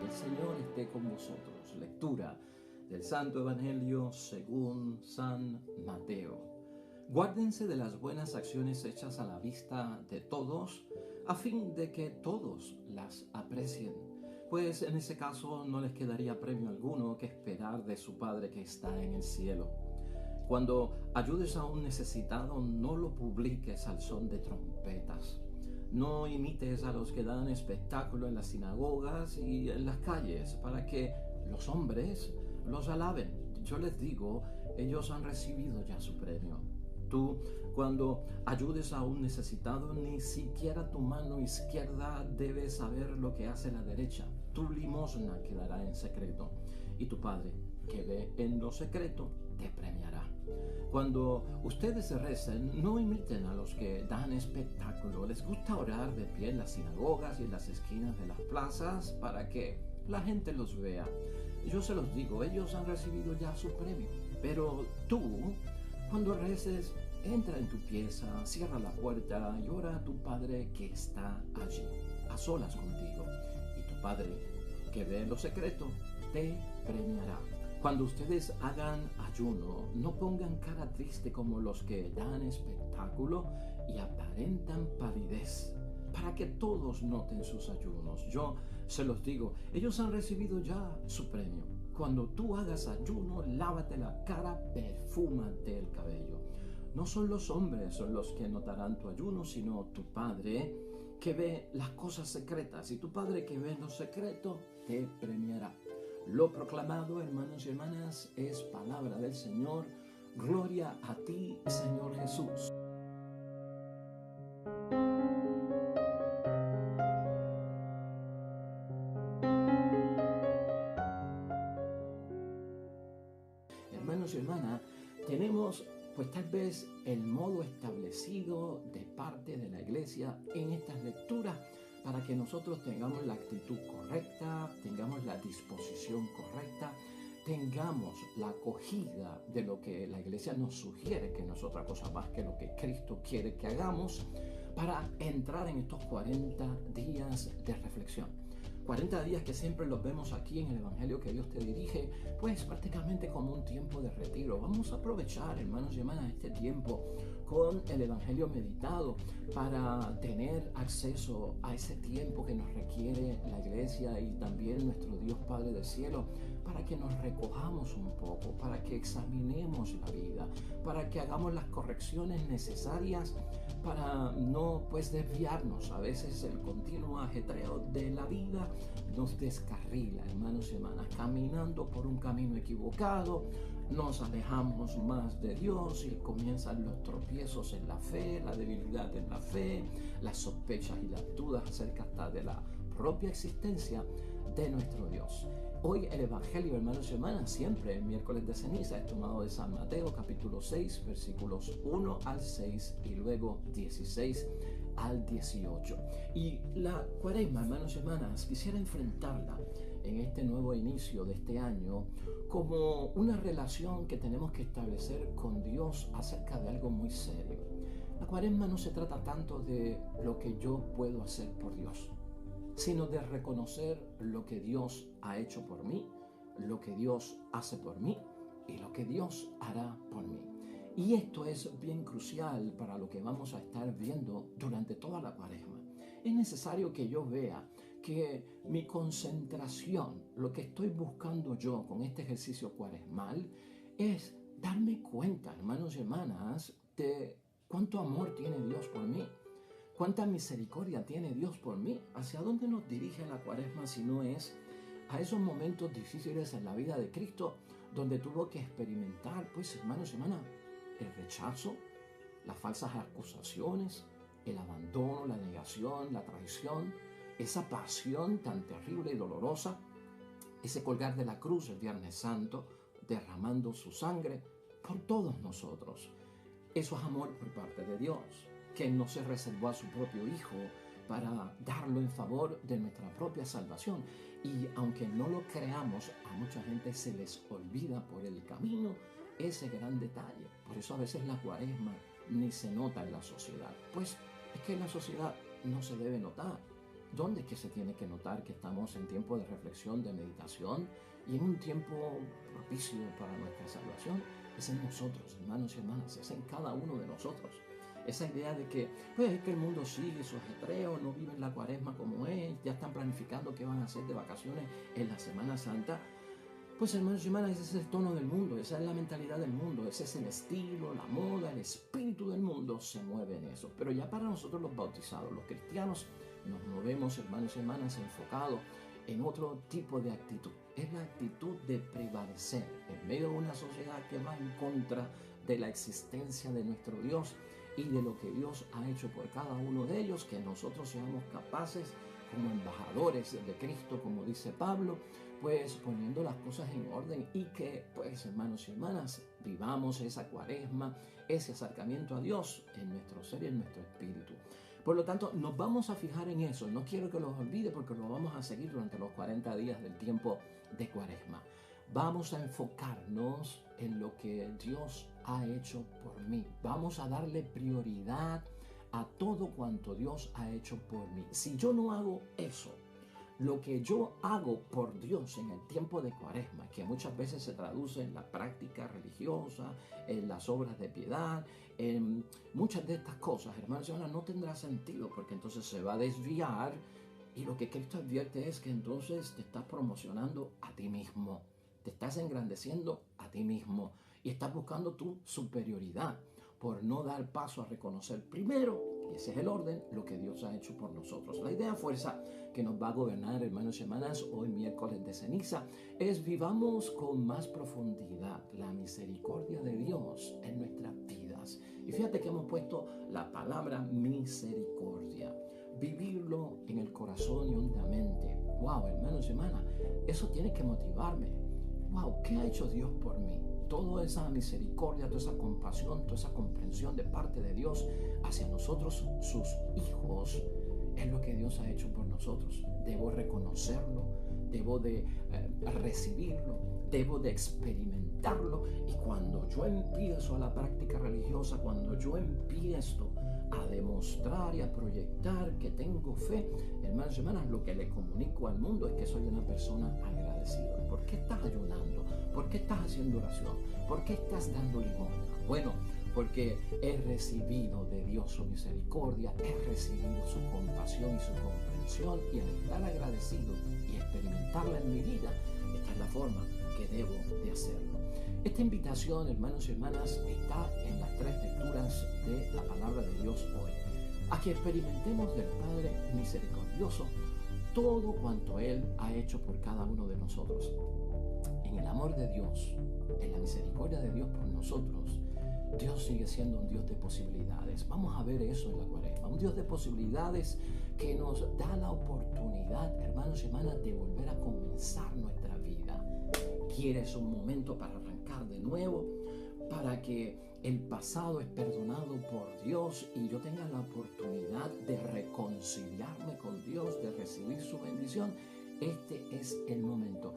El Señor esté con vosotros. Lectura del Santo Evangelio según San Mateo. Guárdense de las buenas acciones hechas a la vista de todos, a fin de que todos las aprecien, pues en ese caso no les quedaría premio alguno que esperar de su Padre que está en el cielo. Cuando ayudes a un necesitado, no lo publiques al son de trompetas. No imites a los que dan espectáculo en las sinagogas y en las calles para que los hombres los alaben. Yo les digo, ellos han recibido ya su premio. Tú, cuando ayudes a un necesitado, ni siquiera tu mano izquierda debe saber lo que hace la derecha. Tu limosna quedará en secreto, y tu Padre, que ve en lo secreto, te premiará. Cuando ustedes recen, no imiten a los que dan espectáculo. Les gusta orar de pie en las sinagogas y en las esquinas de las plazas para que la gente los vea. Yo se los digo, ellos han recibido ya su premio. Pero tú, cuando reces, entra en tu pieza, cierra la puerta y ora a tu Padre que está allí, a solas contigo. Y tu Padre, que ve en lo secreto, te premiará. Cuando ustedes hagan ayuno, no pongan cara triste como los que dan espectáculo y aparentan palidez, para que todos noten sus ayunos. Yo se los digo, ellos han recibido ya su premio. Cuando tú hagas ayuno, lávate la cara, perfúmate el cabello. No son los hombres los que notarán tu ayuno, sino tu Padre que ve las cosas secretas. Y tu Padre que ve en lo secreto te premiará. Lo proclamado, hermanos y hermanas, es palabra del Señor. Gloria a ti, Señor Jesús. Hermanos y hermanas, tenemos pues tal vez el modo establecido de parte de la Iglesia en estas lecturas para que nosotros tengamos la actitud correcta, tengamos la disposición correcta, tengamos la acogida de lo que la Iglesia nos sugiere, que no es otra cosa más que lo que Cristo quiere que hagamos, para entrar en estos 40 días de reflexión. 40 días que siempre los vemos aquí en el Evangelio que Dios te dirige, pues prácticamente como un tiempo de retiro. Vamos a aprovechar, hermanos y hermanas, este tiempo con el Evangelio meditado para tener acceso a ese tiempo que nos requiere la Iglesia y también nuestro Dios Padre del Cielo, para que nos recojamos un poco, para que examinemos la vida, para que hagamos las correcciones necesarias para no pues desviarnos. A veces el continuo ajetreo de la vida nos descarrila, hermanos y hermanas, caminando por un camino equivocado, nos alejamos más de Dios y comienzan los tropiezos en la fe, la debilidad en la fe, las sospechas y las dudas acerca hasta de la propia existencia de nuestro Dios. Hoy el Evangelio, hermanos y hermanas, siempre el miércoles de ceniza, es tomado de San Mateo capítulo 6, versículos 1 al 6 y luego 16 al 18. Y la Cuaresma, hermanos y hermanas, quisiera enfrentarla en este nuevo inicio de este año como una relación que tenemos que establecer con Dios acerca de algo muy serio. La Cuaresma no se trata tanto de lo que yo puedo hacer por Dios, sino de reconocer lo que Dios ha hecho por mí, lo que Dios hace por mí y lo que Dios hará por mí. Y esto es bien crucial para lo que vamos a estar viendo durante toda la Cuaresma. Es necesario que yo vea que mi concentración, lo que estoy buscando yo con este ejercicio cuaresmal, es darme cuenta, hermanos y hermanas, de cuánto amor tiene Dios por mí. ¿Cuánta misericordia tiene Dios por mí? ¿Hacia dónde nos dirige la Cuaresma si no es a esos momentos difíciles en la vida de Cristo donde tuvo que experimentar, pues hermanos y hermanas, el rechazo, las falsas acusaciones, el abandono, la negación, la traición, esa pasión tan terrible y dolorosa, ese colgar de la cruz el Viernes Santo, derramando su sangre por todos nosotros? Eso es amor por parte de Dios, que no se reservó a su propio Hijo para darlo en favor de nuestra propia salvación. Y aunque no lo creamos, a mucha gente se les olvida por el camino ese gran detalle. Por eso a veces la Cuaresma ni se nota en la sociedad. Pues es que en la sociedad no se debe notar. ¿Dónde es que se tiene que notar que estamos en tiempo de reflexión, de meditación y en un tiempo propicio para nuestra salvación? Es en nosotros, hermanos y hermanas, es en cada uno de nosotros. Esa idea de que, pues, es que el mundo sigue su ajetreo, no viven la cuaresma como es, ya están planificando qué van a hacer de vacaciones en la Semana Santa. Pues, hermanos y hermanas, ese es el tono del mundo, esa es la mentalidad del mundo, ese es el estilo, la moda, el espíritu del mundo se mueve en eso. Pero ya para nosotros los bautizados, los cristianos, nos movemos, hermanos y hermanas, enfocados en otro tipo de actitud. Es la actitud de prevalecer en medio de una sociedad que va en contra de la existencia de nuestro Dios y de lo que Dios ha hecho por cada uno de ellos, que nosotros seamos capaces como embajadores de Cristo, como dice Pablo, pues poniendo las cosas en orden y que, pues, hermanos y hermanas, vivamos esa cuaresma, ese acercamiento a Dios en nuestro ser y en nuestro espíritu. Por lo tanto, nos vamos a fijar en eso. No quiero que los olvide porque lo vamos a seguir durante los 40 días del tiempo de cuaresma. Vamos a enfocarnos en lo que Dios ha hecho por mí. Vamos a darle prioridad a todo cuanto Dios ha hecho por mí. Si yo no hago eso, lo que yo hago por Dios en el tiempo de cuaresma, que muchas veces se traduce en la práctica religiosa, en las obras de piedad, en muchas de estas cosas, hermanos y hermanas, no tendrá sentido porque entonces se va a desviar y lo que Cristo advierte es que entonces te estás promocionando a ti mismo, te estás engrandeciendo a ti mismo y estás buscando tu superioridad por no dar paso a reconocer primero, y ese es el orden, lo que Dios ha hecho por nosotros. La idea fuerza que nos va a gobernar, hermanos y hermanas, hoy miércoles de ceniza, es vivamos con más profundidad la misericordia de Dios en nuestras vidas. Y fíjate que hemos puesto la palabra misericordia, vivirlo en el corazón y hondamente. Wow, hermanos y hermanas, eso tiene que motivarme. Wow, ¿qué ha hecho Dios por mí? Toda esa misericordia, toda esa compasión, toda esa comprensión de parte de Dios hacia nosotros, sus hijos, es lo que Dios ha hecho por nosotros. Debo reconocerlo, debo de recibirlo, debo de experimentarlo. Y cuando yo empiezo a la práctica religiosa, cuando yo empiezo a demostrar y a proyectar que tengo fe, hermanos y hermanas, lo que le comunico al mundo es que soy una persona agradecida. ¿Por qué estás ayunando? ¿Por qué estás haciendo oración? ¿Por qué estás dando limosna? Bueno, porque he recibido de Dios su misericordia, he recibido su compasión y su comprensión, y al estar agradecido y experimentarla en mi vida, esta es la forma que debo de hacerlo. Esta invitación, hermanos y hermanas, está en las 3 lecturas de la palabra de Dios hoy, a que experimentemos del Padre misericordioso todo cuanto Él ha hecho por cada uno de nosotros. En el amor de Dios, en la misericordia de Dios por nosotros, Dios sigue siendo un Dios de posibilidades. Vamos a ver eso en la cuaresma. Un Dios de posibilidades que nos da la oportunidad, hermanos y hermanas, de volver a comenzar nuestra vida. Quieres un momento para arrancar de nuevo, para que el pasado es perdonado por Dios y yo tenga la oportunidad de reconciliarme con Dios, de recibir su bendición. Este es el momento.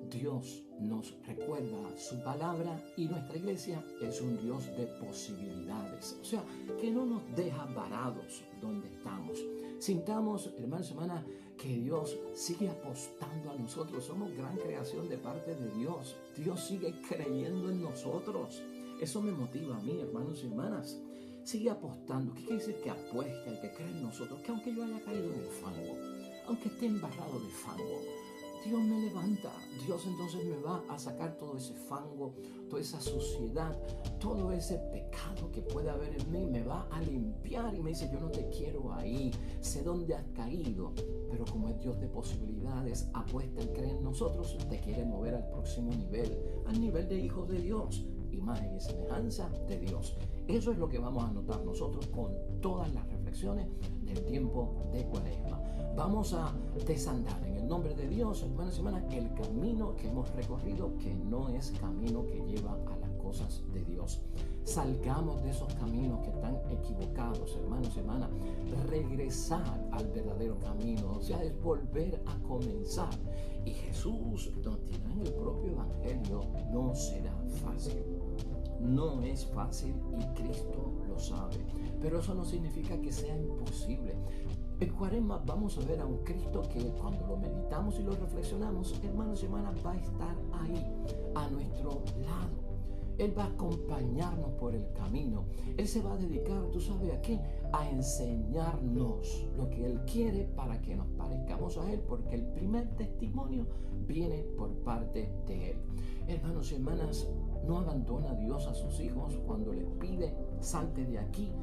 Dios nos recuerda su palabra y nuestra iglesia es un Dios de posibilidades. O sea, que no nos deja varados donde estamos. Sintamos, hermanos y hermanas, que Dios sigue apostando a nosotros. Somos gran creación de parte de Dios. Dios sigue creyendo en nosotros. Eso me motiva a mí, hermanos y hermanas. Sigue apostando. ¿Qué quiere decir que apuesta y que cree en nosotros? Que aunque yo haya caído en el fango, aunque esté embarrado de fango, Dios me levanta. Dios entonces me va a sacar todo ese fango, toda esa suciedad, todo ese pecado que puede haber en mí. Me va a limpiar y me dice, yo no te quiero ahí, sé dónde has caído. Pero como es Dios de posibilidades, apuesta y cree en nosotros, te quiere mover al próximo nivel, al nivel de hijos de Dios, imagen y semejanza de Dios. Eso es lo que vamos a notar nosotros con todas las reflexiones del tiempo de cuaresma. Vamos a desandar en el nombre de Dios, hermanos y hermanas, el camino que hemos recorrido, que no es camino que lleva a las cosas de Dios. Salgamos de esos caminos que están equivocados, hermanos y hermanas. Regresar al verdadero camino, o sea, es volver a comenzar. Y Jesús nos dirá en el propio Evangelio, no será fácil. No es fácil y Cristo lo sabe. Pero eso no significa que sea imposible. En Cuaresma vamos a ver a un Cristo que cuando lo meditamos y lo reflexionamos, hermanos y hermanas, va a estar ahí, a nuestro lado. Él va a acompañarnos por el camino. Él se va a dedicar, ¿tú sabes a qué? A enseñarnos lo que Él quiere para que nos parezcamos a Él, porque el primer testimonio viene por parte de Él. Hermanos y hermanas, no abandona Dios a sus hijos cuando les pide, salte de aquí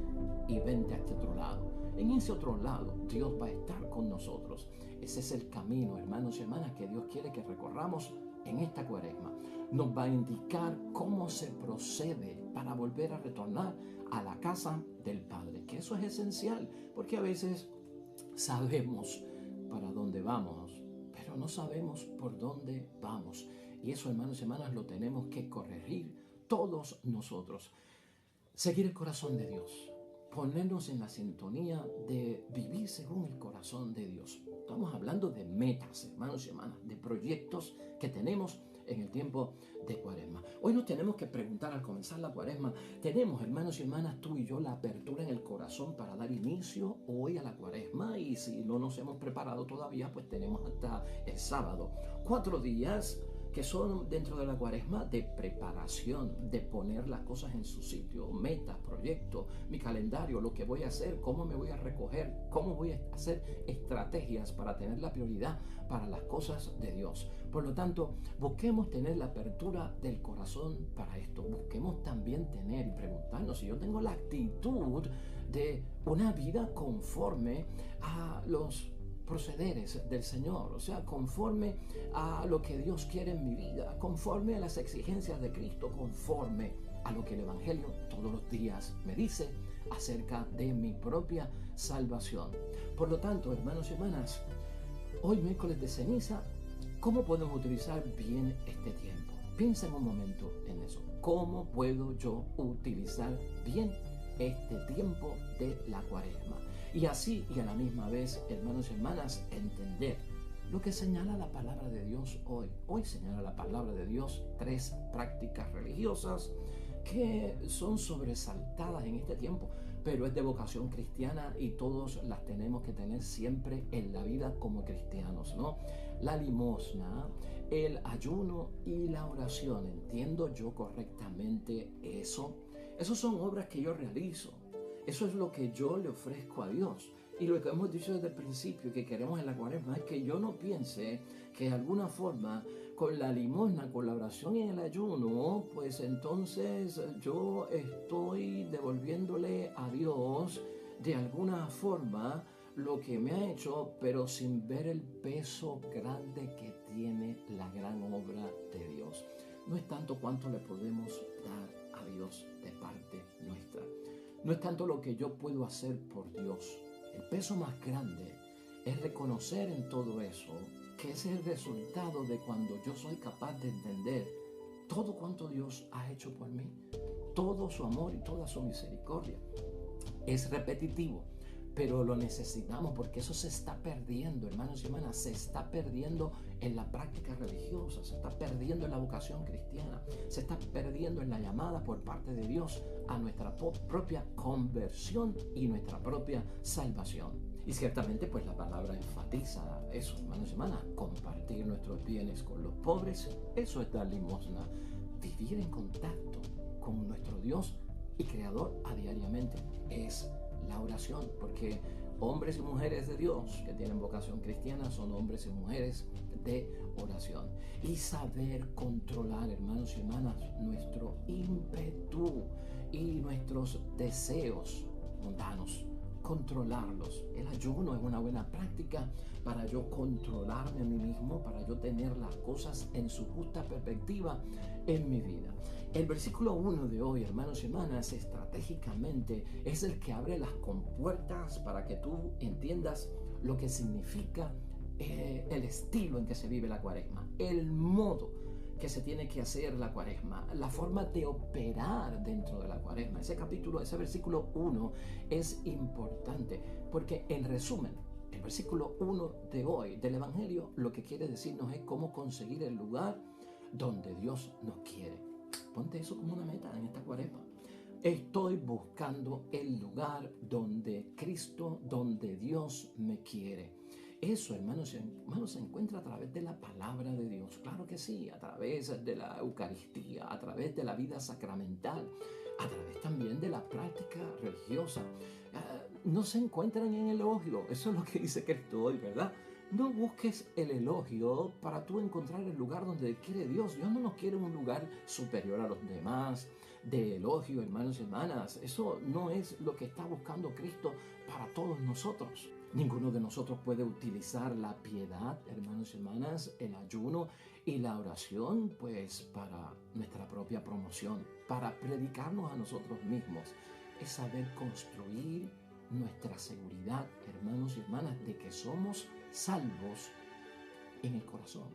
y vente a este otro lado. En ese otro lado, Dios va a estar con nosotros. Ese es el camino, hermanos y hermanas, que Dios quiere que recorramos en esta Cuaresma. Nos va a indicar cómo se procede para volver a retornar a la casa del Padre, que eso es esencial, porque a veces sabemos para dónde vamos, pero no sabemos por dónde vamos. Y eso, hermanos y hermanas, lo tenemos que corregir todos nosotros. Seguir el corazón de Dios, ponernos en la sintonía de vivir según el corazón de Dios. Estamos hablando de metas, hermanos y hermanas, de proyectos que tenemos en el tiempo de Cuaresma. Hoy nos tenemos que preguntar al comenzar la Cuaresma, ¿tenemos, hermanos y hermanas, tú y yo la apertura en el corazón para dar inicio hoy a la Cuaresma? Y si no nos hemos preparado todavía, pues tenemos hasta el sábado. 4 días que son dentro de la Cuaresma de preparación, de poner las cosas en su sitio, metas, proyectos, mi calendario, lo que voy a hacer, cómo me voy a recoger, cómo voy a hacer estrategias para tener la prioridad para las cosas de Dios. Por lo tanto, busquemos tener la apertura del corazón para esto. Busquemos también tener y preguntarnos si yo tengo la actitud de una vida conforme a los procederes del Señor, o sea, conforme a lo que Dios quiere en mi vida, conforme a las exigencias de Cristo, conforme a lo que el Evangelio todos los días me dice acerca de mi propia salvación. Por lo tanto, hermanos y hermanas, hoy miércoles de ceniza, ¿cómo podemos utilizar bien este tiempo? Piensa en un momento en eso. ¿Cómo puedo yo utilizar bien este tiempo de la Cuaresma? Y así y a la misma vez, hermanos y hermanas, entender lo que señala la palabra de Dios hoy. Hoy señala la palabra de Dios 3 prácticas religiosas que son sobresaltadas en este tiempo, pero es de vocación cristiana y todos las tenemos que tener siempre en la vida como cristianos, ¿no? La limosna, el ayuno y la oración. ¿Entiendo yo correctamente eso? Esas son obras que yo realizo. Eso es lo que yo le ofrezco a Dios. Y lo que hemos dicho desde el principio que queremos en la Cuaresma es que yo no piense que de alguna forma con la limosna, con la oración y el ayuno, pues entonces yo estoy devolviéndole a Dios de alguna forma lo que me ha hecho, pero sin ver el peso grande que tiene la gran obra de Dios. No es tanto cuánto le podemos dar a Dios de parte nuestra. No es tanto lo que yo puedo hacer por Dios. El peso más grande es reconocer en todo eso que ese es el resultado de cuando yo soy capaz de entender todo cuanto Dios ha hecho por mí, todo su amor y toda su misericordia. Es repetitivo, pero lo necesitamos porque eso se está perdiendo, hermanos y hermanas, se está perdiendo en la práctica religiosa, se está perdiendo en la vocación cristiana, se está perdiendo en la llamada por parte de Dios a nuestra propia conversión y nuestra propia salvación. Y ciertamente pues la palabra enfatiza eso, hermanos y hermanas, compartir nuestros bienes con los pobres, eso es dar limosna, vivir en contacto con nuestro Dios y Creador a diariamente es la oración, porque hombres y mujeres de Dios que tienen vocación cristiana son hombres y mujeres de oración. Y saber controlar, hermanos y hermanas, nuestro ímpetu y nuestros deseos mundanos, controlarlos. El ayuno es una buena práctica para yo controlarme a mí mismo, para yo tener las cosas en su justa perspectiva en mi vida. El versículo 1 de hoy, hermanos y hermanas, estratégicamente es el que abre las compuertas para que tú entiendas lo que significa el estilo en que se vive la Cuaresma, el modo que se tiene que hacer la Cuaresma, la forma de operar dentro de la Cuaresma. Ese versículo 1 es importante porque, en resumen, el versículo 1 de hoy del Evangelio lo que quiere decirnos es cómo conseguir el lugar donde Dios nos quiere. Ponte eso como una meta en esta Cuaresma. Estoy buscando el lugar donde Cristo, donde Dios me quiere. Eso, hermanos, se encuentra a través de la palabra de Dios. Claro que sí, a través de la Eucaristía, a través de la vida sacramental, a través también de la práctica religiosa. No se encuentran en elogio. Eso es lo que dice Cristo hoy, ¿verdad? No busques el elogio para tú encontrar el lugar donde quiere Dios. Dios no nos quiere un lugar superior a los demás, de elogio, hermanos y hermanas. Eso no es lo que está buscando Cristo para todos nosotros. Ninguno de nosotros puede utilizar la piedad, hermanos y hermanas, el ayuno y la oración, pues para nuestra propia promoción, para predicarnos a nosotros mismos. Es saber construir nuestra seguridad, hermanos y hermanas, de que somos salvos en el corazón.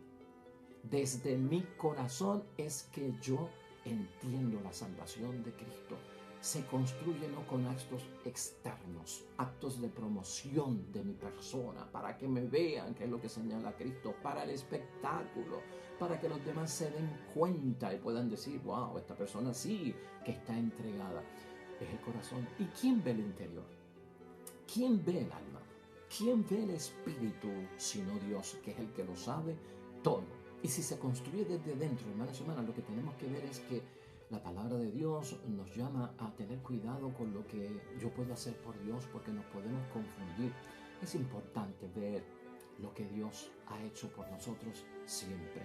Desde mi corazón es que yo entiendo la salvación de Cristo. Se construye no con actos externos, actos de promoción de mi persona, para que me vean, que es lo que señala Cristo, para el espectáculo, para que los demás se den cuenta y puedan decir, wow, esta persona sí que está entregada. Es el corazón. ¿Y quién ve el interior? ¿Quién ve el alma? ¿Quién ve el espíritu sino Dios, que es el que lo sabe todo? Y si se construye desde dentro, hermanos y hermanas, lo que tenemos que ver es que la palabra de Dios nos llama a tener cuidado con lo que yo puedo hacer por Dios, porque nos podemos confundir. Es importante ver lo que Dios ha hecho por nosotros siempre.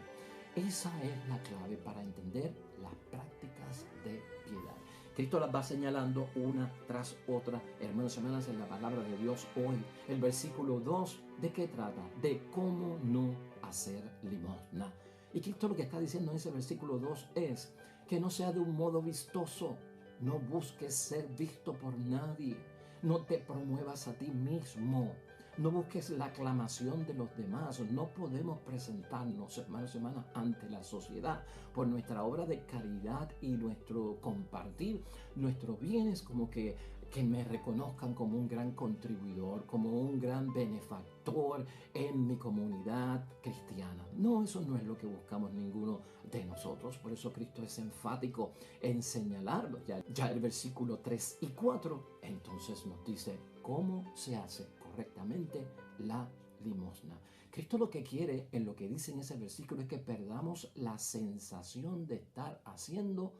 Esa es la clave para entender las prácticas de piedad. Cristo las va señalando una tras otra, hermanos y hermanas, en la palabra de Dios hoy. El versículo 2, ¿de qué trata? De cómo no hacer limosna. Y Cristo lo que está diciendo en ese versículo 2 es que no sea de un modo vistoso. No busques ser visto por nadie. No te promuevas a ti mismo. No busques la aclamación de los demás. No podemos presentarnos, hermanos y hermanas, ante la sociedad por nuestra obra de caridad y nuestro compartir nuestros bienes como que me reconozcan como un gran contribuidor, como un gran benefactor en mi comunidad cristiana. No, eso no es lo que buscamos ninguno de nosotros. Por eso Cristo es enfático en señalarlo. Ya el versículo 3 y 4 entonces nos dice cómo se hace correctamente la limosna. Cristo lo que quiere, en lo que dice en ese versículo, es que perdamos la sensación de estar haciendo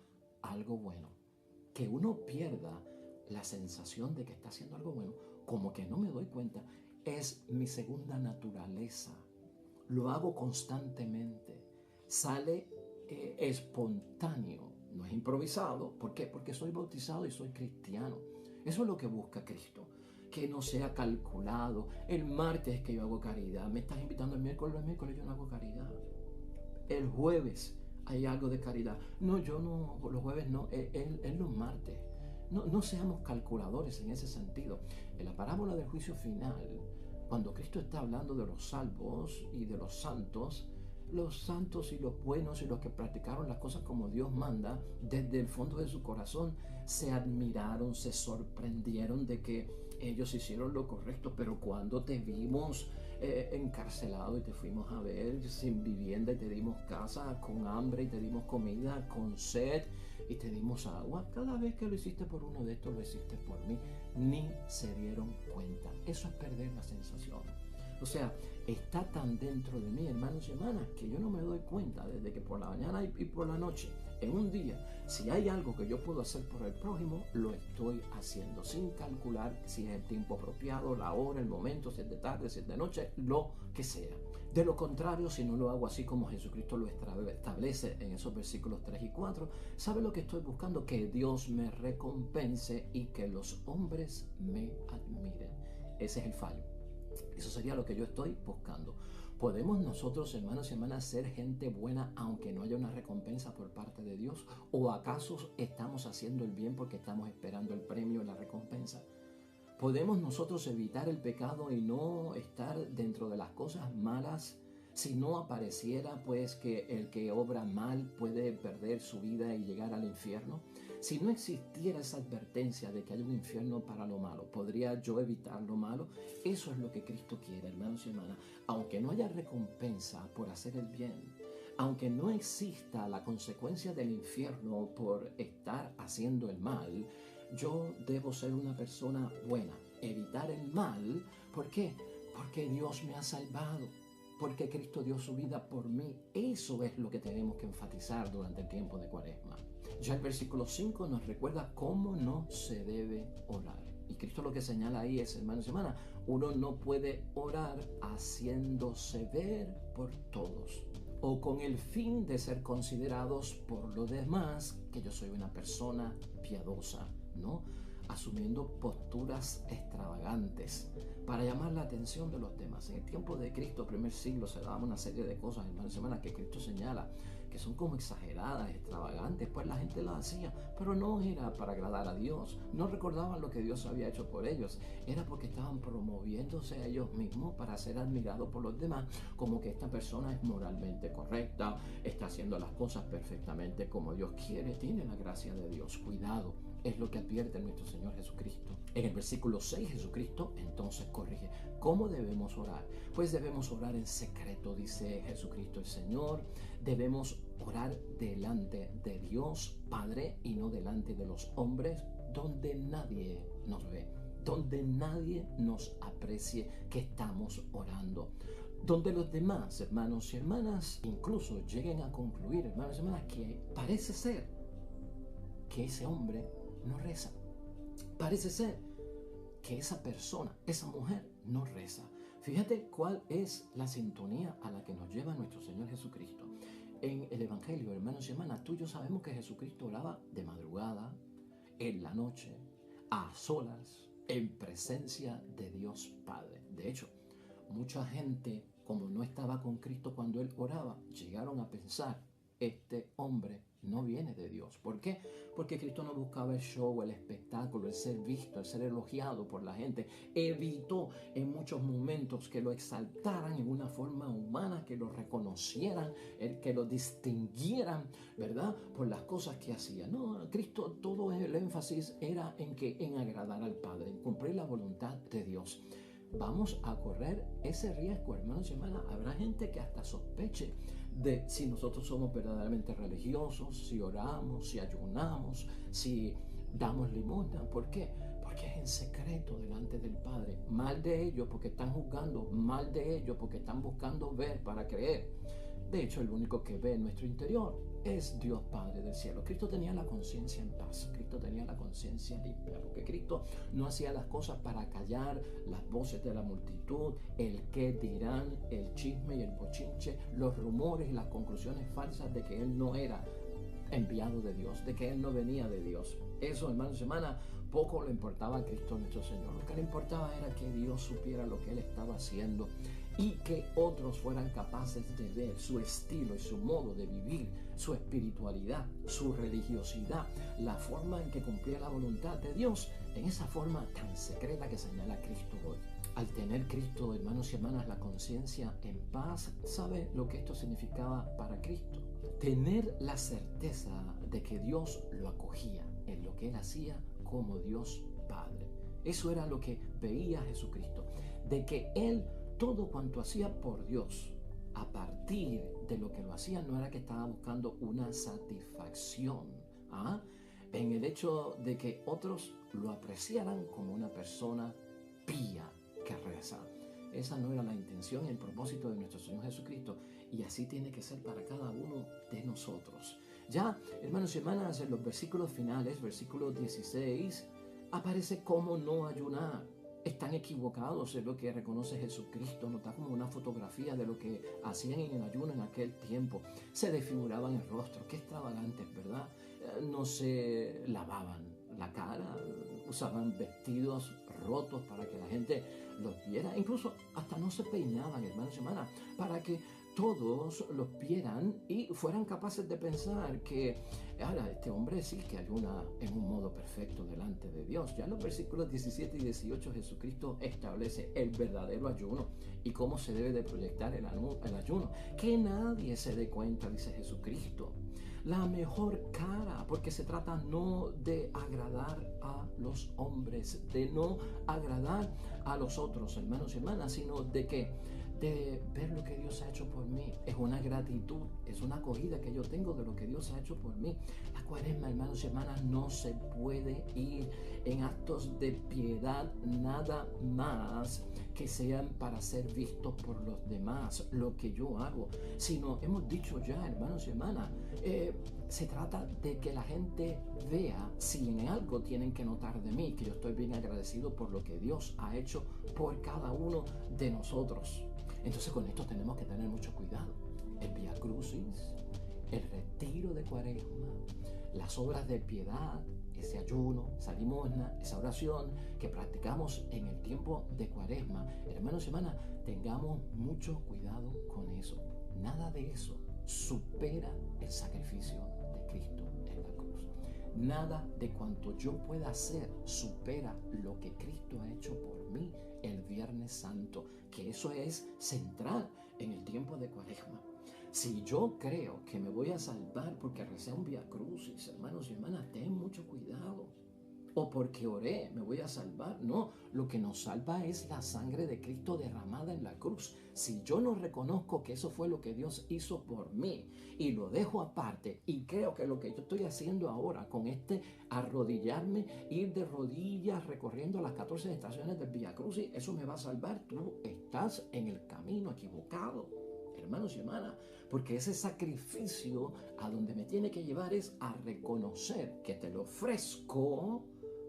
algo bueno. Que uno pierda la sensación de que está haciendo algo bueno, como que no me doy cuenta, es mi segunda naturaleza. Lo hago constantemente. Sale espontáneo, no es improvisado. ¿Por qué? Porque soy bautizado y soy cristiano. Eso es lo que busca Cristo. Que no sea calculado. El martes es que yo hago caridad. Me estás invitando el miércoles yo no hago caridad. El jueves hay algo de caridad. No, yo no, los jueves no, es los martes. No seamos calculadores en ese sentido. En la parábola del juicio final, cuando Cristo está hablando de los salvos y de los santos y los buenos y los que practicaron las cosas como Dios manda, desde el fondo de su corazón se admiraron, se sorprendieron de que ellos hicieron lo correcto, pero cuando te vimos encarcelado y te fuimos a ver sin vivienda y te dimos casa, con hambre y te dimos comida, con sed y te dimos agua, cada vez que lo hiciste por uno de estos lo hiciste por mí, ni se dieron cuenta. Eso es perder la sensación. O sea, está tan dentro de mí, hermanos y hermanas, que yo no me doy cuenta desde que por la mañana y por la noche, en un día, si hay algo que yo puedo hacer por el prójimo, lo estoy haciendo sin calcular si es el tiempo apropiado, la hora, el momento, si es de tarde, si es de noche, lo que sea. De lo contrario, si no lo hago así como Jesucristo lo establece en esos versículos 3 y 4, ¿sabe lo que estoy buscando? Que Dios me recompense y que los hombres me admiren. Ese es el fallo. Eso sería lo que yo estoy buscando. ¿Podemos nosotros, hermanos y hermanas, ser gente buena aunque no haya una recompensa por parte de Dios? ¿O acaso estamos haciendo el bien porque estamos esperando el premio y la recompensa? ¿Podemos nosotros evitar el pecado y no estar dentro de las cosas malas? Si no apareciera, pues, que el que obra mal puede perder su vida y llegar al infierno. Si no existiera esa advertencia de que hay un infierno para lo malo, ¿podría yo evitar lo malo? Eso es lo que Cristo quiere, hermanos y hermanas. Aunque no haya recompensa por hacer el bien, aunque no exista la consecuencia del infierno por estar haciendo el mal, yo debo ser una persona buena, evitar el mal. ¿Por qué? Porque Dios me ha salvado, porque Cristo dio su vida por mí. Eso es lo que tenemos que enfatizar durante el tiempo de Cuaresma. Ya el versículo 5 nos recuerda cómo no se debe orar. Y Cristo lo que señala ahí es, hermanos y hermanas, uno no puede orar haciéndose ver por todos o con el fin de ser considerados por los demás que yo soy una persona piadosa, ¿no? Asumiendo posturas extravagantes para llamar la atención de los demás. En el tiempo de Cristo, primer siglo, se daban una serie de cosas, hermanos y hermanas, que Cristo señala que son como exageradas, extravagantes, pues la gente las hacía, pero no era para agradar a Dios, no recordaban lo que Dios había hecho por ellos, era porque estaban promoviéndose a ellos mismos para ser admirados por los demás, como que esta persona es moralmente correcta, está haciendo las cosas perfectamente como Dios quiere, tiene la gracia de Dios. Cuidado, es lo que advierte nuestro Señor Jesucristo. En el versículo 6, Jesucristo entonces corrige. ¿Cómo debemos orar? Pues debemos orar en secreto, dice Jesucristo el Señor. Debemos orar delante de Dios Padre y no delante de los hombres, donde nadie nos ve, donde nadie nos aprecie que estamos orando, donde los demás hermanos y hermanas incluso lleguen a concluir, hermanos y hermanas, que parece ser que ese hombre no reza. Parece ser que esa persona, esa mujer, no reza. Fíjate cuál es la sintonía a la que nos lleva nuestro Señor Jesucristo. En el Evangelio, hermanos y hermanas, tú y yo sabemos que Jesucristo oraba de madrugada, en la noche, a solas, en presencia de Dios Padre. De hecho, mucha gente, como no estaba con Cristo cuando Él oraba, llegaron a pensar, este hombre no viene de Dios. ¿Por qué? Porque Cristo no buscaba el show, el espectáculo, el ser visto, el ser elogiado por la gente. Evitó en muchos momentos que lo exaltaran en una forma humana, que lo reconocieran, que lo distinguieran, ¿verdad? Por las cosas que hacía. No, Cristo, todo el énfasis era en agradar al Padre, en cumplir la voluntad de Dios. Vamos a correr ese riesgo, hermanos y hermanas. Habrá gente que hasta sospeche de si nosotros somos verdaderamente religiosos, si oramos, si ayunamos, si damos limosna. ¿Por qué? Porque es en secreto delante del Padre. Mal de ellos porque están juzgando, mal de ellos porque están buscando ver para creer. De hecho, el único que ve en nuestro interior es Dios Padre del cielo. Cristo tenía la conciencia en paz, Cristo tenía la conciencia limpia, porque Cristo no hacía las cosas para callar las voces de la multitud, el qué dirán, el chisme y el bochinche, los rumores y las conclusiones falsas de que Él no era enviado de Dios, de que Él no venía de Dios. Eso, hermanos y hermanas, poco le importaba a Cristo nuestro Señor. Lo que le importaba era que Dios supiera lo que Él estaba haciendo y que otros fueran capaces de ver su estilo y su modo de vivir, su espiritualidad, su religiosidad, la forma en que cumplía la voluntad de Dios, en esa forma tan secreta que señala Cristo hoy. Al tener Cristo, hermanos y hermanas, la conciencia en paz, ¿sabe lo que esto significaba para Cristo? Tener la certeza de que Dios lo acogía en lo que Él hacía como Dios Padre. Eso era lo que veía Jesucristo, de que Él todo cuanto hacía por Dios, a partir de lo que lo hacía, no era que estaba buscando una satisfacción en el hecho de que otros lo apreciaran como una persona pía que reza. Esa no era la intención y el propósito de nuestro Señor Jesucristo, y así tiene que ser para cada uno de nosotros. Ya, hermanos y hermanas, en los versículos finales, versículo 16, aparece cómo no ayunar. Están equivocados en lo que reconoce Jesucristo. No está como una fotografía de lo que hacían en el ayuno en aquel tiempo. Se desfiguraban el rostro. Qué extravagantes, ¿verdad? No se lavaban la cara, usaban vestidos rotos para que la gente los viera. Incluso hasta no se peinaban, hermanos y hermanas, para que todos los vieran y fueran capaces de pensar que ahora este hombre sí que ayuna en un modo perfecto delante de Dios. Ya en los versículos 17 y 18 Jesucristo establece el verdadero ayuno y cómo se debe de proyectar el ayuno. Que nadie se dé cuenta, dice Jesucristo. La mejor cara, porque se trata no de agradar a los hombres, de no agradar a los otros hermanos y hermanas, sino de que de ver lo que Dios ha hecho por mí. Es una gratitud, es una acogida que yo tengo de lo que Dios ha hecho por mí. La cuaresma, hermanos y hermanas, no se puede ir en actos de piedad nada más que sean para ser vistos por los demás, lo que yo hago, sino hemos dicho ya, hermanos y hermanas, se trata de que la gente vea si en algo tienen que notar de mí, que yo estoy bien agradecido por lo que Dios ha hecho por cada uno de nosotros. Entonces con esto tenemos que tener mucho cuidado. El Vía Crucis, el retiro de Cuaresma, las obras de piedad, ese ayuno, esa limosna, esa oración que practicamos en el tiempo de Cuaresma. Hermanos y hermanas, tengamos mucho cuidado con eso. Nada de eso supera el sacrificio de Cristo en la cruz. Nada de cuanto yo pueda hacer supera lo que Cristo ha hecho por mí el Viernes Santo, que eso es central en el tiempo de Cuaresma. Si yo creo que me voy a salvar porque recé un Vía Crucis, hermanos y hermanas, ten mucho cuidado. O porque oré, me voy a salvar. No, lo que nos salva es la sangre de Cristo derramada en la cruz. Si yo no reconozco que eso fue lo que Dios hizo por mí y lo dejo aparte y creo que lo que yo estoy haciendo ahora con este arrodillarme, ir de rodillas recorriendo las 14 estaciones del Vía Crucis, eso me va a salvar, tú estás en el camino equivocado. Hermanos y hermanas, porque ese sacrificio a donde me tiene que llevar es a reconocer que te lo ofrezco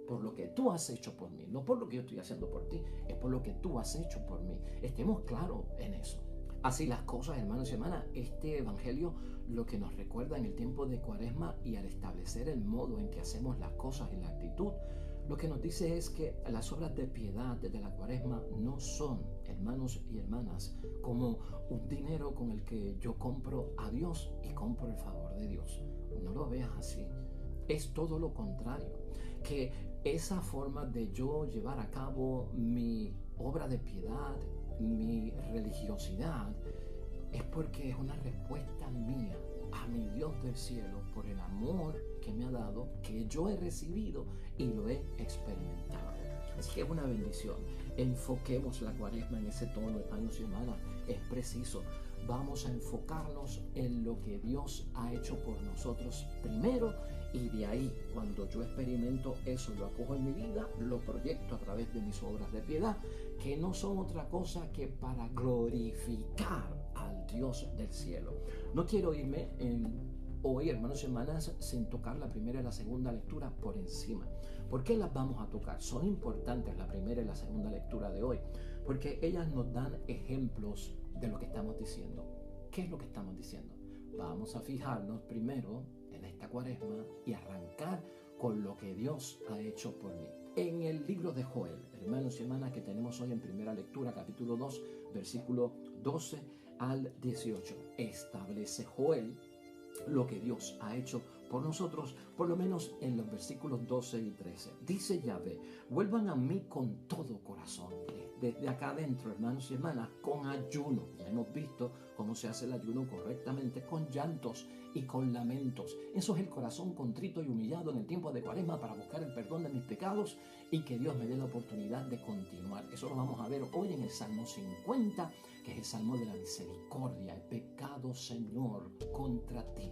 por lo que tú has hecho por mí, no por lo que yo estoy haciendo por ti, es por lo que tú has hecho por mí. Estemos claros en eso. Así las cosas, hermanos y hermanas, este evangelio lo que nos recuerda en el tiempo de Cuaresma y al establecer el modo en que hacemos las cosas y la actitud, lo que nos dice es que las obras de piedad desde la Cuaresma no son, hermanos y hermanas, como un dinero con el que yo compro a Dios y compro el favor de Dios. No lo veas así. Es todo lo contrario. Que esa forma de yo llevar a cabo mi obra de piedad, mi religiosidad, es porque es una respuesta mía a mi Dios del cielo por el amor que me ha dado, que yo he recibido y lo he experimentado. Así que es una bendición. Enfoquemos la Cuaresma en ese tono, hermanos y hermanas. Es preciso. Vamos a enfocarnos en lo que Dios ha hecho por nosotros primero, y de ahí, cuando yo experimento eso, lo acojo en mi vida, lo proyecto a través de mis obras de piedad, que no son otra cosa que para glorificar al Dios del cielo. No quiero irme hoy, hermanos y hermanas, sin tocar la primera y la segunda lectura por encima. ¿Por qué las vamos a tocar? Son importantes la primera y la segunda lectura de hoy, porque ellas nos dan ejemplos de lo que estamos diciendo. ¿Qué es lo que estamos diciendo? Vamos a fijarnos primero en esta Cuaresma y arrancar con lo que Dios ha hecho por mí. En el libro de Joel, hermanos y hermanas, que tenemos hoy en primera lectura, capítulo 2, versículo 12 al 18, establece Joel lo que Dios ha hecho por nosotros, por lo menos en los versículos 12 y 13. Dice Yahvé: vuelvan a mí con todo corazón. Desde acá adentro, hermanos y hermanas, con ayuno. Ya hemos visto cómo se hace el ayuno correctamente, con llantos y con lamentos. Eso es el corazón contrito y humillado en el tiempo de Cuaresma para buscar el perdón de mis pecados y que Dios me dé la oportunidad de continuar. Eso lo vamos a ver hoy en el Salmo 50, que es el Salmo de la misericordia. He pecado, Señor, contra ti.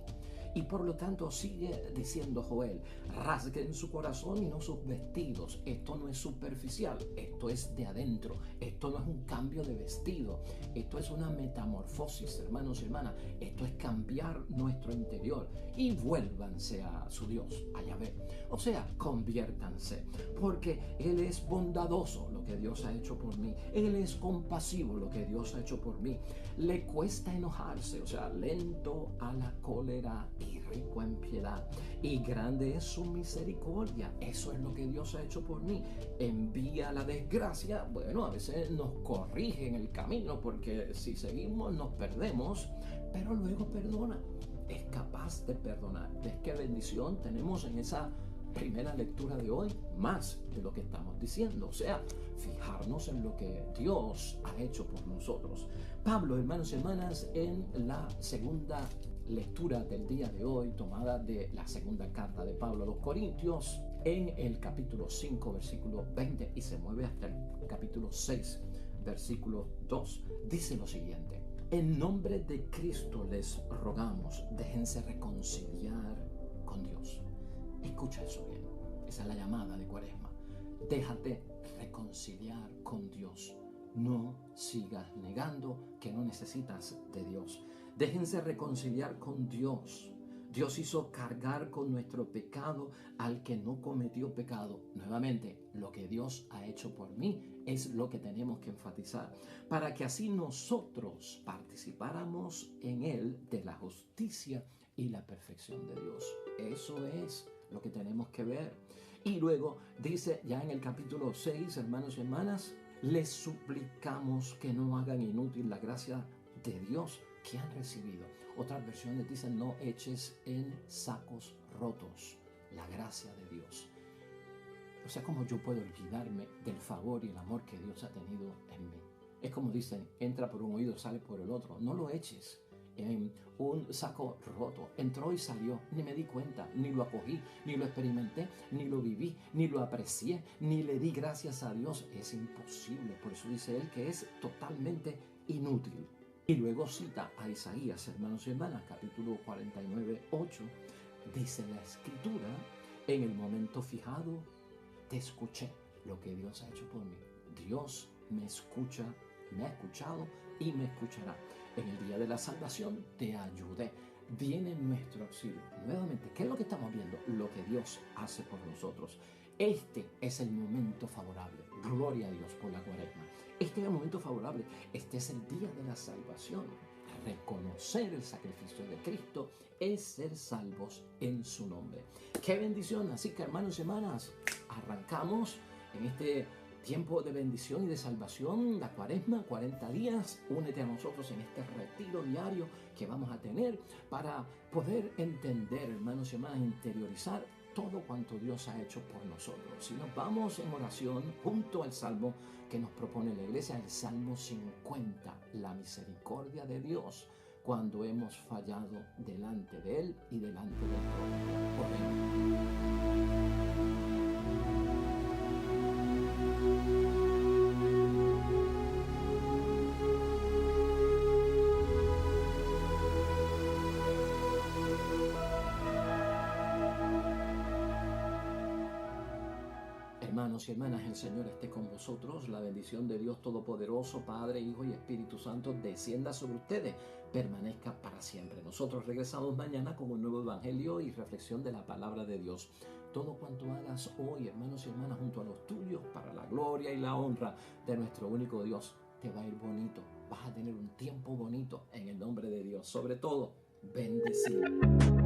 Y por lo tanto sigue diciendo Joel: rasguen su corazón y no sus vestidos. Esto no es superficial, esto es de adentro. Esto no es un cambio de vestido, esto es una metamorfosis, hermanos y hermanas. Esto es cambiar nuestro interior y vuélvanse a su Dios, a Yahvé. O sea, conviértanse, porque Él es bondadoso, lo que Dios ha hecho por mí. Él es compasivo, lo que Dios ha hecho por mí. Le cuesta enojarse, o sea, lento a la cólera y rico en piedad. Y grande es su misericordia. Eso es lo que Dios ha hecho por mí. Envía la desgracia. Bueno, a veces nos corrige en el camino, porque si seguimos nos perdemos, pero luego perdona. Es capaz de perdonar. ¿Ves qué bendición tenemos en esa primera lectura de hoy? Más de lo que estamos diciendo, o sea, fijarnos en lo que Dios ha hecho por nosotros. Pablo, hermanos y hermanas, en la segunda lectura del día de hoy, tomada de la segunda carta de Pablo a los Corintios, en el capítulo 5, versículo 20, y se mueve hasta el capítulo 6, versículo 2, dice lo siguiente: en nombre de Cristo les rogamos, déjense reconciliar con Dios. Escucha eso bien, esa es la llamada de Cuaresma. Déjate reconciliar con Dios. No sigas negando que no necesitas de Dios. Déjense reconciliar con Dios. Dios hizo cargar con nuestro pecado al que no cometió pecado. Nuevamente, lo que Dios ha hecho por mí es lo que tenemos que enfatizar, para que así nosotros participáramos en Él de la justicia y la perfección de Dios. Eso es lo que tenemos que ver. Y luego dice ya en el capítulo 6, hermanos y hermanas, les suplicamos que no hagan inútil la gracia de Dios que han recibido. Otras versiones dicen: no eches en sacos rotos la gracia de Dios. O sea, ¿cómo yo puedo olvidarme del favor y el amor que Dios ha tenido en mí? Es como dicen: entra por un oído, sale por el otro. No lo eches en un saco roto. Entró y salió, ni me di cuenta, ni lo acogí, ni lo experimenté, ni lo viví, ni lo aprecié, ni le di gracias a Dios. Es imposible. Por eso dice él que es totalmente inútil. Y luego cita a Isaías, hermanos y hermanas, capítulo 49, 8. Dice la Escritura: en el momento fijado te escuché. Lo que Dios ha hecho por mí. Dios me escucha, me ha escuchado y me escuchará. En el día de la salvación te ayudé. Viene nuestro auxilio. Nuevamente, ¿qué es lo que estamos viendo? Lo que Dios hace por nosotros. Este es el momento favorable. Gloria a Dios por la Cuaresma. Este es el momento favorable. Este es el día de la salvación. Reconocer el sacrificio de Cristo es ser salvos en su nombre. ¡Qué bendición! Así que, hermanos y hermanas, arrancamos en este tiempo de bendición y de salvación, la Cuaresma, 40 días. Únete a nosotros en este retiro diario que vamos a tener para poder entender, hermanos y hermanas, interiorizar todo cuanto Dios ha hecho por nosotros. Y nos vamos en oración junto al Salmo que nos propone la Iglesia, el Salmo 50, la misericordia de Dios cuando hemos fallado delante de Él y delante del prójimo. Oremos. Hermanos y hermanas, el Señor esté con vosotros. La bendición de Dios Todopoderoso, Padre, Hijo y Espíritu Santo, descienda sobre ustedes, permanezca para siempre. Nosotros regresamos mañana con un nuevo evangelio y reflexión de la palabra de Dios. Todo cuanto hagas hoy, hermanos y hermanas, junto a los tuyos, para la gloria y la honra de nuestro único Dios, te va a ir bonito. Vas a tener un tiempo bonito en el nombre de Dios. Sobre todo, bendecido.